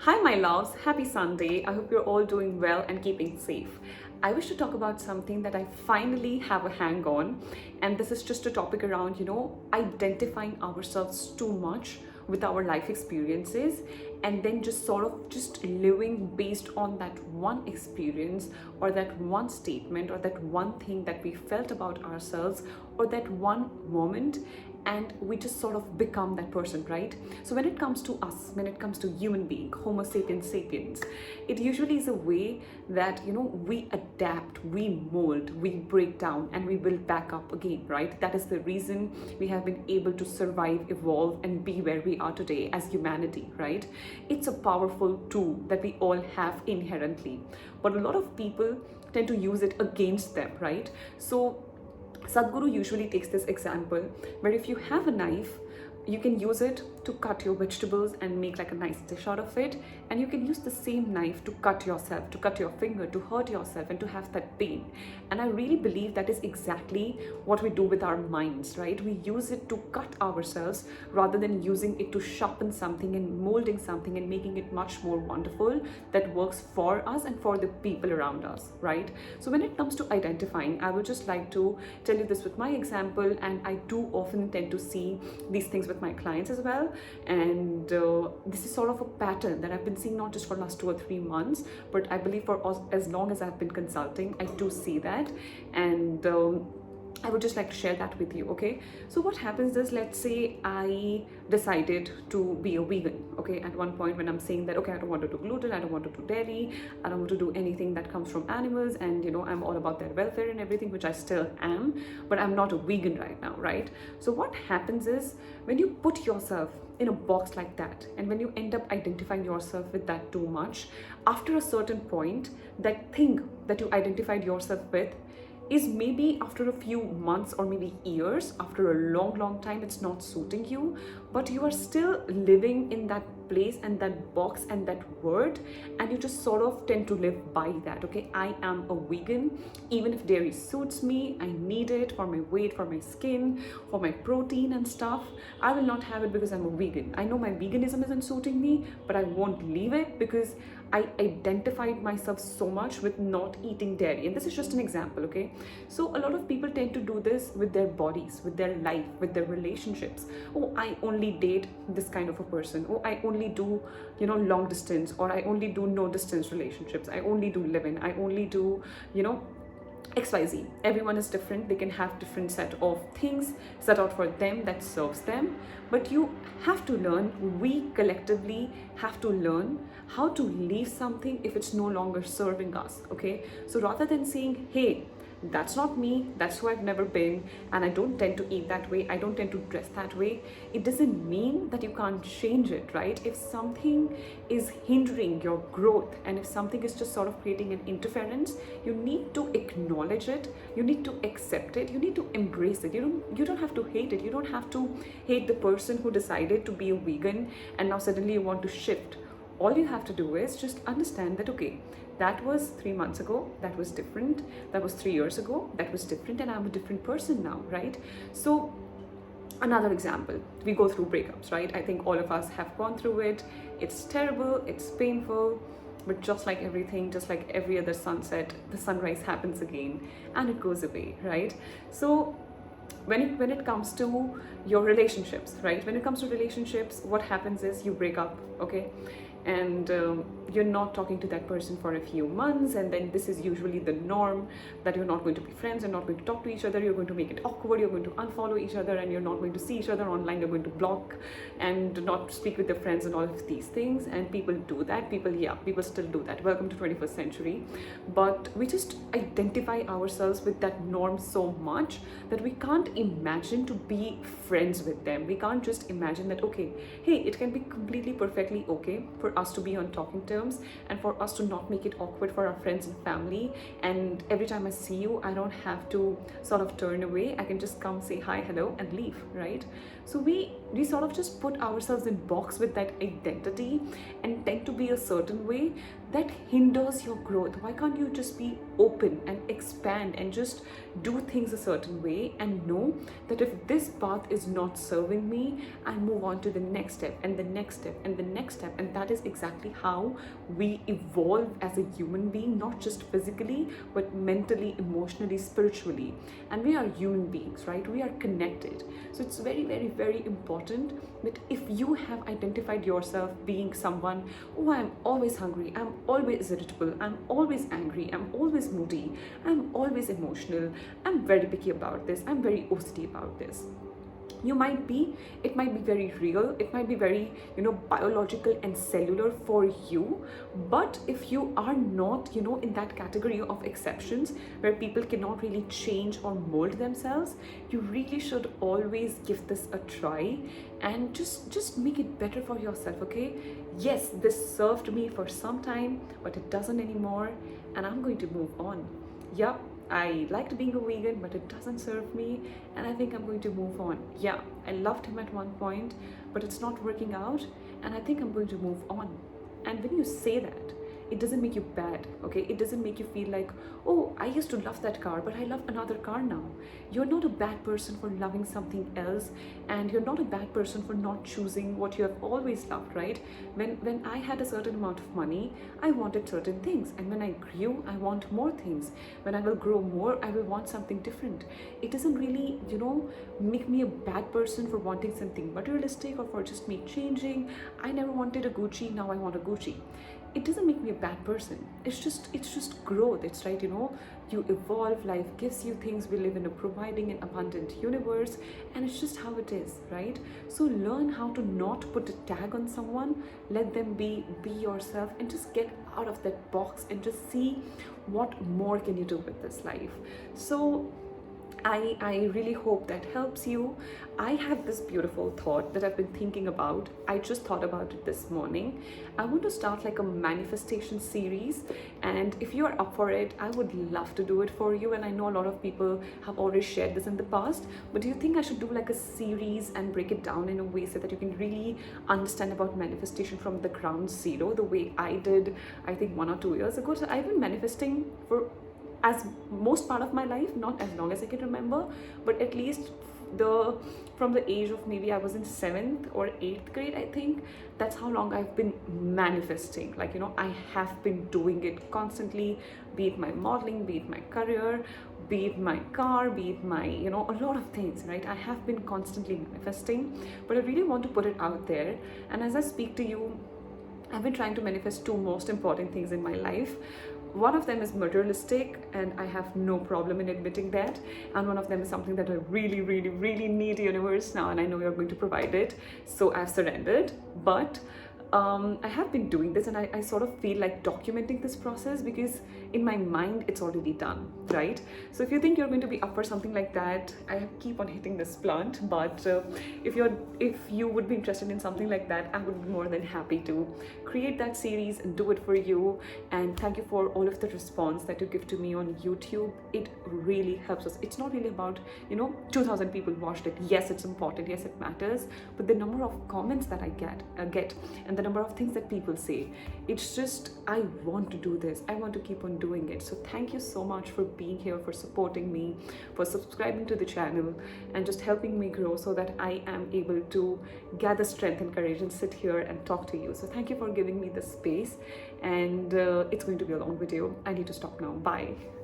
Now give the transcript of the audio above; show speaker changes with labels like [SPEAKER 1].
[SPEAKER 1] Hi, my loves. Happy Sunday. I hope you're all doing well and keeping safe. I wish to talk about something that I finally have a hang on, and this is just a topic around, identifying ourselves too much with our life experiences and then just sort of just living based on that one experience or that one statement or that one thing that we felt about ourselves or that one moment, and we just sort of become that person, right? So when it comes to us, when it comes to human being, homo sapiens sapiens, it usually is a way that we adapt, we mold, we break down, and we build back up again, right? That is the reason we have been able to survive, evolve, and be where we are today as humanity, right? It's a powerful tool that we all have inherently, but a lot of people tend to use it against them, right? So Sadhguru usually takes this example where if you have a knife, you can use it to cut your vegetables and make like a nice dish out of it. And you can use the same knife to cut yourself, to cut your finger, to hurt yourself, and to have that pain. And I really believe that is exactly what we do with our minds, right? We use it to cut ourselves rather than using it to sharpen something and molding something and making it much more wonderful that works for us and for the people around us, right? So when it comes to identifying, I would just like to tell you this with my example, and I do often tend to see these things with my clients as well. And this is sort of a pattern that I've been seeing not just for the last 2 or 3 months, but I believe for as long as I've been consulting, I do see that. And I would just like to share that with you, okay? So what happens is, let's say I decided to be a vegan, okay? At one point when I'm saying that, okay, I don't want to do gluten, I don't want to do dairy, I don't want to do anything that comes from animals, and I'm all about their welfare and everything, which I still am, but I'm not a vegan right now, right? So what happens is, when you put yourself in a box like that, and when you end up identifying yourself with that too much, after a certain point, that thing that you identified yourself with is maybe after a few months or maybe years, after a long time, it's not suiting you, but you are still living in that place and that box and that word, and you just sort of tend to live by that, okay? I am a vegan, even if dairy suits me, I need it for my weight, for my skin, for my protein and stuff. I will not have it because I'm a vegan. I know my veganism isn't suiting me, but I won't leave it because I identified myself so much with not eating dairy. And this is just an example, okay? So a lot of people tend to do this with their bodies, with their life, with their relationships. Oh, I only date this kind of a person. Oh, I only do, long distance, or I only do no distance relationships. I only do live-in. I only do, XYZ. Everyone is different. They can have different set of things set out for them that serves them. But you have to learn, we collectively have to learn how to leave something if it's no longer serving us, okay? So rather than saying, hey, that's not me, that's who I've never been, and I don't tend to eat that way, I don't tend to dress that way, it doesn't mean that you can't change it, right? If something is hindering your growth, and if something is just sort of creating an interference, you need to acknowledge it, you need to accept it, you need to embrace it. You don't have to hate it. You don't have to hate the person who decided to be a vegan and now suddenly you want to shift. All you have to do is just understand that, okay, that was 3 months ago, that was different, that was 3 years ago, that was different, and I'm a different person now, right? So another example, we go through breakups, right? I think all of us have gone through it. It's terrible, it's painful, but just like everything, just like every other sunset, the sunrise happens again and it goes away, right? So when it comes to your relationships, right? When it comes to relationships, what happens is you break up, okay? And you're not talking to that person for a few months, and then this is usually the norm, that you're not going to be friends, you're not going to talk to each other, you're going to make it awkward, you're going to unfollow each other, and you're not going to see each other online, you're going to block and not speak with your friends and all of these things. And people do that, people still do that. Welcome to 21st century. But we just identify ourselves with that norm so much that we can't imagine to be friends with them. We can't just imagine that, okay, hey, it can be completely perfectly okay for us to be on talking terms and for us to not make it awkward for our friends and family, and every time I see you, I don't have to sort of turn away. I can just come, say hi, hello, and leave, right? So we sort of just put ourselves in box with that identity and tend to be a certain way that hinders your growth. Why can't you just be open and expand and just do things a certain way and know that if this path is not serving me, I move on to the next step and the next step and the next step, and that is is exactly how we evolve as a human being, not just physically, but mentally, emotionally, spiritually. And we are human beings, right? We are connected. So it's very, very, very important that if you have identified yourself being someone, oh, I'm always hungry, I'm always irritable, I'm always angry, I'm always moody, I'm always emotional, I'm very picky about this, I'm very OCD about this. You might be, it might be very real, it might be very, biological and cellular for you. But if you are not, in that category of exceptions where people cannot really change or mold themselves, you really should always give this a try and just make it better for yourself. Okay, yes, this served me for some time, but it doesn't anymore, and I'm going to move on. Yep, I liked being a vegan, but it doesn't serve me, and I think I'm going to move on. Yeah, I loved him at one point, but it's not working out, and I think I'm going to move on. And when you say that, it doesn't make you bad, okay? It doesn't make you feel like, oh, I used to love that car, but I love another car now. You're not a bad person for loving something else, and you're not a bad person for not choosing what you have always loved, right? When I had a certain amount of money, I wanted certain things, and when I grew, I want more things. When I will grow more, I will want something different. It doesn't really, make me a bad person for wanting something materialistic or for just me changing. I never wanted a Gucci, now I want a Gucci. It doesn't make me a bad person. It's just growth. It's right, you evolve, life gives you things. We live in a providing and abundant universe, and it's just how it is, right? So learn how to not put a tag on someone. Let them be yourself, and just get out of that box and just see what more can you do with this life. So I really hope that helps you. I have this beautiful thought that I've been thinking about. I just thought about it this morning. I want to start like a manifestation series, and if you're up for it, I would love to do it for you. And I know a lot of people have already shared this in the past, but do you think I should do like a series and break it down in a way so that you can really understand about manifestation from the ground zero, the way I did, I think 1 or 2 years ago? So I've been manifesting for as most part of my life, not as long as I can remember, but at least from the age of maybe I was in 7th or 8th grade, I think. That's how long I've been manifesting. Like, I have been doing it constantly, be it my modeling, be it my career, be it my car, be it my, a lot of things, right? I have been constantly manifesting, but I really want to put it out there. And as I speak to you, I've been trying to manifest 2 most important things in my life. One of them is materialistic, and I have no problem in admitting that. And one of them is something that I really, really, really need, universe, now, and I know you're going to provide it. So I've surrendered. But I have been doing this, and I sort of feel like documenting this process, because in my mind it's already done, right? So if you think you're going to be up for something like that, I keep on hitting this plant, but if you would be interested in something like that, I would be more than happy to create that series and do it for you. And thank you for all of the response that you give to me on YouTube. It really helps us. It's not really about 2,000 people watched it. Yes, it's important, yes, it matters, but the number of comments that I get and the number of things that people say, it's just, I want to do this, I want to keep on doing it. So thank you so much for being here, for supporting me, for subscribing to the channel, and just helping me grow so that I am able to gather strength and courage and sit here and talk to you. So thank you for giving me the space, and it's going to be a long video. I need to stop now. Bye.